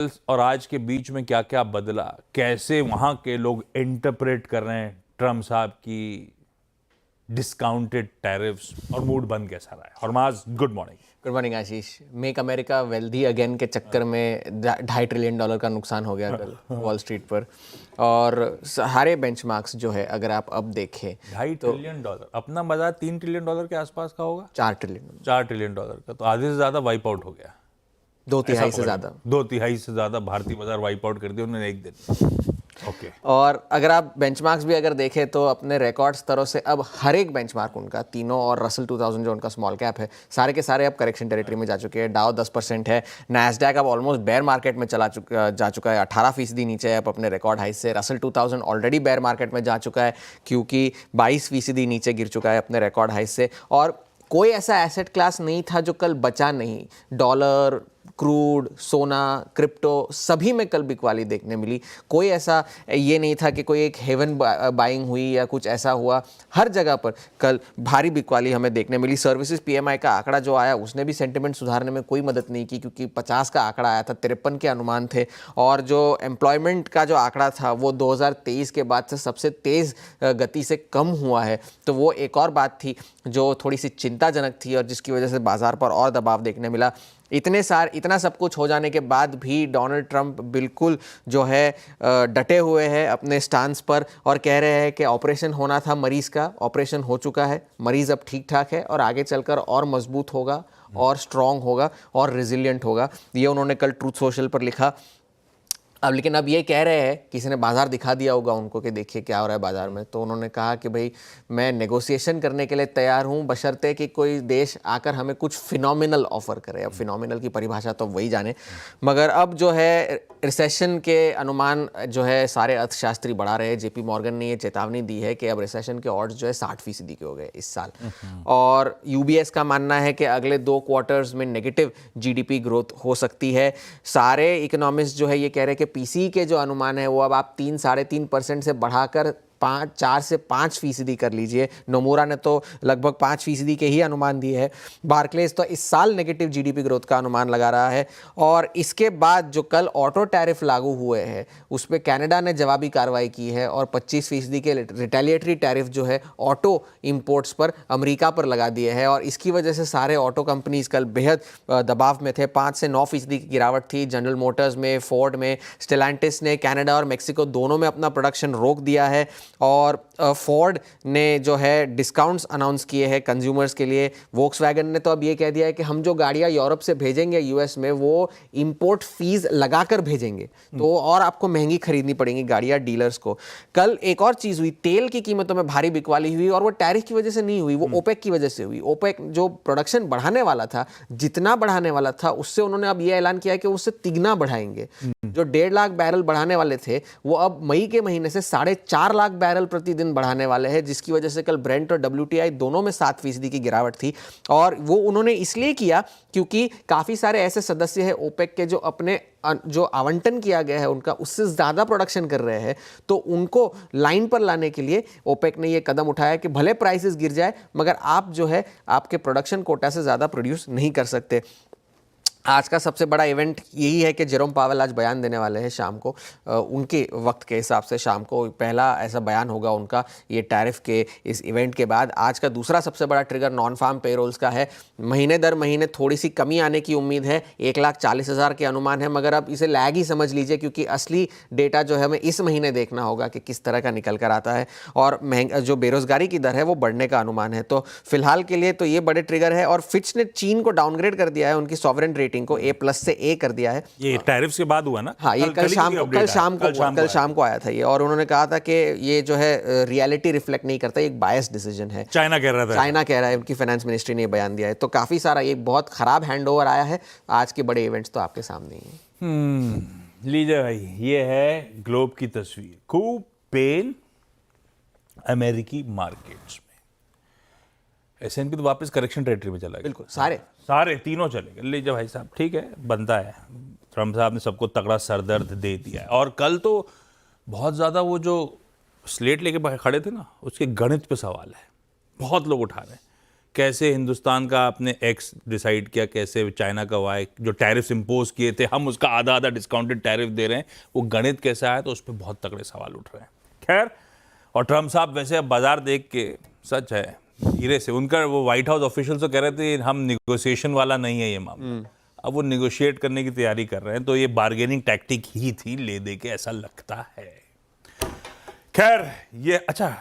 और आज के बीच में क्या क्या बदला, कैसे वहां के लोग इंटरप्रेट कर रहे हैं ट्रम्प साहब की डिस्काउंटेड टैरिफ्स, और मूड बंद कैसा रहा है। हरमाज, गुड मॉर्निंग। गुड मॉर्निंग आशीष। मेक अमेरिका वेल्दी अगेन के चक्कर में $2.5 ट्रिलियन का नुकसान हो गया कल वॉल स्ट्रीट पर। और सारे बेंचमार्क्स जो है अगर आप अब देखें $2.5 ट्रिलियन, अपना बाजार $3 ट्रिलियन के आसपास का होगा। 4 ट्रिलियन, $4 ट्रिलियन का, तो आधे से ज्यादा वाइप आउट हो गया। 2/3 से ज़्यादा, 2/3 से ज़्यादा भारतीय बाजार वाइप आउट कर दिया उन्होंने एक दिन। ओके। और अगर आप बेंचमार्क्स भी अगर देखें तो अपने रिकॉर्ड स्तरों से अब हर एक बेंचमार्क उनका, तीनों और रसल 2000 जो उनका स्मॉल कैप है, सारे के सारे अब करेक्शन टेरिटरी में जा चुके हैं। डाउ 10% है, नैस्डैक अब ऑलमोस्ट बेयर मार्केट में जा चुका है, 18% नीचे है अब अपने रिकॉर्ड हाई से। रसल 2000 ऑलरेडी बेयर मार्केट में जा चुका है क्योंकि 22% नीचे गिर चुका है अपने रिकॉर्ड हाई से। और कोई ऐसा एसेट क्लास नहीं था जो कल बचा नहीं। डॉलर, क्रूड, सोना, क्रिप्टो सभी में कल बिकवाली देखने मिली। कोई ऐसा ये नहीं था कि कोई एक हेवन बाइंग हुई या कुछ ऐसा हुआ। हर जगह पर कल भारी बिकवाली हमें देखने मिली। सर्विसेज PMI का आंकड़ा जो आया उसने भी सेंटिमेंट सुधारने में कोई मदद नहीं की क्योंकि 50 का आंकड़ा आया था, 53 के अनुमान थे। और जो एम्प्लॉयमेंट का जो आंकड़ा था वो 2023 के बाद से सबसे तेज़ गति से कम हुआ है। तो वो एक और बात थी जो थोड़ी सी चिंताजनक थी और जिसकी वजह से बाजार पर और दबाव देखने मिला। इतना सब कुछ हो जाने के बाद भी डोनाल्ड ट्रंप बिल्कुल जो है डटे हुए हैं अपने स्टांस पर और कह रहे हैं कि ऑपरेशन होना था मरीज़ का, ऑपरेशन हो चुका है, मरीज़ अब ठीक ठाक है और आगे चलकर और मजबूत होगा और स्ट्रॉन्ग होगा और रिजिलियंट होगा। ये उन्होंने कल ट्रूथ सोशल पर लिखा। अब लेकिन अब ये कह रहे हैं, किसी ने बाजार दिखा दिया होगा उनको कि देखिए क्या हो रहा है बाजार में, तो उन्होंने कहा कि भाई मैं नेगोशिएशन करने के लिए तैयार हूँ बशर्ते कि कोई देश आकर हमें कुछ फिनोमिनल ऑफर करे। अब फिनोमिनल की परिभाषा तो वही जाने, मगर अब जो है रिसेशन के अनुमान जो है सारे अर्थशास्त्री बढ़ा रहे हैं। JP मॉर्गन ने ये चेतावनी दी है कि अब रिसेशन के ऑड्स जो है 60% के हो गए इस साल। और UBS का मानना है कि अगले 2 क्वार्टर्स में नेगेटिव GDP ग्रोथ हो सकती है। सारे इकोनॉमिस्ट जो है ये कह रहे हैं कि PCE के जो अनुमान है वो अब आप 3-3.5% से बढ़ाकर 4 से 5% कर लीजिए। नोमुरा ने तो लगभग 5% के ही अनुमान दिए हैं। बार्कलेज तो इस साल नेगेटिव GDP ग्रोथ का अनुमान लगा रहा है। और इसके बाद जो कल ऑटो टैरिफ लागू हुए हैं उस पर कनाडा ने जवाबी कार्रवाई की है और 25% के रिटेलिएटरी टैरिफ जो है ऑटो इंपोर्ट्स पर अमेरिका पर लगा दिए हैं। और इसकी वजह से सारे ऑटो कंपनीज कल बेहद दबाव में थे। 5 से 9% की गिरावट थी। जनरल मोटर्स में, फोर्ड में, स्टेलांटिस ने कनाडा और मेक्सिको दोनों में अपना प्रोडक्शन रोक दिया है। और फोर्ड ने जो है डिस्काउंट्स अनाउंस किए हैं कंज्यूमर्स के लिए। वोक्सवैगन ने तो अब ये कह दिया है कि हम जो गाड़ियां यूरोप से भेजेंगे US में वो इंपोर्ट फीस लगाकर भेजेंगे, तो और आपको महंगी खरीदनी पड़ेंगी गाड़ियां डीलर्स को। कल एक और चीज़ हुई, तेल की कीमतों में भारी बिकवाली हुई और वो टैरिफ की वजह से नहीं हुई, वो OPEC की वजह से हुई। OPEC जो प्रोडक्शन बढ़ाने वाला था, जितना बढ़ाने वाला था उससे उन्होंने अब ये ऐलान किया कि उससे तिगुना बढ़ाएंगे। जो 1.5 लाख बैरल बढ़ाने वाले थे वो अब मई के महीने से 4.5 लाख बैरल प्रतिदिन बढ़ाने वाले हैं, जिसकी वजह से कल ब्रेंट और WTI दोनों में 7% की गिरावट थी। और वो उन्होंने इसलिए किया क्योंकि काफ़ी सारे ऐसे सदस्य हैं OPEC के जो अपने जो आवंटन किया गया है उनका उससे ज़्यादा प्रोडक्शन कर रहे हैं, तो उनको लाइन पर लाने के लिए OPEC ने ये कदम उठाया कि भले प्राइसेस गिर जाए मगर आप जो है आपके प्रोडक्शन कोटा से ज़्यादा प्रोड्यूस नहीं कर सकते। आज का सबसे बड़ा इवेंट यही है कि जेरोम पावेल आज बयान देने वाले हैं शाम को, उनके वक्त के हिसाब से शाम को पहला ऐसा बयान होगा उनका ये टैरिफ के इस इवेंट के बाद। आज का दूसरा सबसे बड़ा ट्रिगर नॉन फार्म पेरोल्स का है। महीने दर महीने थोड़ी सी कमी आने की उम्मीद है, 1,40,000 के अनुमान है, मगर अब इसे लैग ही समझ लीजिए क्योंकि असली डेटा जो है हमें इस महीने देखना होगा कि किस तरह का निकल कर आता है। और जो बेरोजगारी की दर है वो बढ़ने का अनुमान है। तो फिलहाल के लिए तो ये बड़े ट्रिगर है। और फिच ने चीन को डाउनग्रेड कर दिया है, उनकी सॉवरेन रेटिंग को A+ से A कर दिया है। ये टैरिफ्स के बाद हुआ ना? हाँ, ये कल शाम को आया था ये। और उन्होंने कहा था कि ये जो है रियलिटी रिफ्लेक्ट नहीं करता, एक बायस डिसीजन है। चाइना कह रहा है, उनकी फाइनेंस मिनिस्ट्री ने बयान दिया है। तो काफी सारा एक बहुत खराब हैंडओवर आया है। आज के बड़े इवेंट्स तो आपके सामने ही हैं। लीजिए भाई, ये है ग्लोब की तस्वीर। खूब पेन अमेरिकी मार्केट्स में। S&P तो वापस करेक्शन टेरिटरी में चला गया। बिल्कुल, सारे तीनों चले गए। लीजिए भाई साहब, ठीक है, बनता है। ट्रम्प साहब ने सबको तगड़ा सरदर्द दे दिया है। और कल तो बहुत ज़्यादा वो जो स्लेट लेके खड़े थे ना, उसके गणित पे सवाल है। बहुत लोग उठा रहे हैं कैसे हिंदुस्तान का आपने एक्स डिसाइड किया, कैसे चाइना का वाई, जो टैरिफ्स इम्पोज किए थे हम उसका आधा आधा डिस्काउंटेड टैरिफ दे रहे हैं, वो गणित कैसा है, तो उस पर बहुत तगड़े सवाल उठ रहे हैं। खैर, और ट्रम्प साहब वैसे अब बाजार देख के सच है धीरे से, उनका वो व्हाइट हाउस ऑफिशियल तो कह रहे थे हम निगोशिएशन वाला नहीं है ये मामला, अब वो निगोशिएट करने की तैयारी कर रहे हैं, तो ये बार्गेनिंग टैक्टिक ही थी ले दे के, ऐसा लगता है। खैर ये अच्छा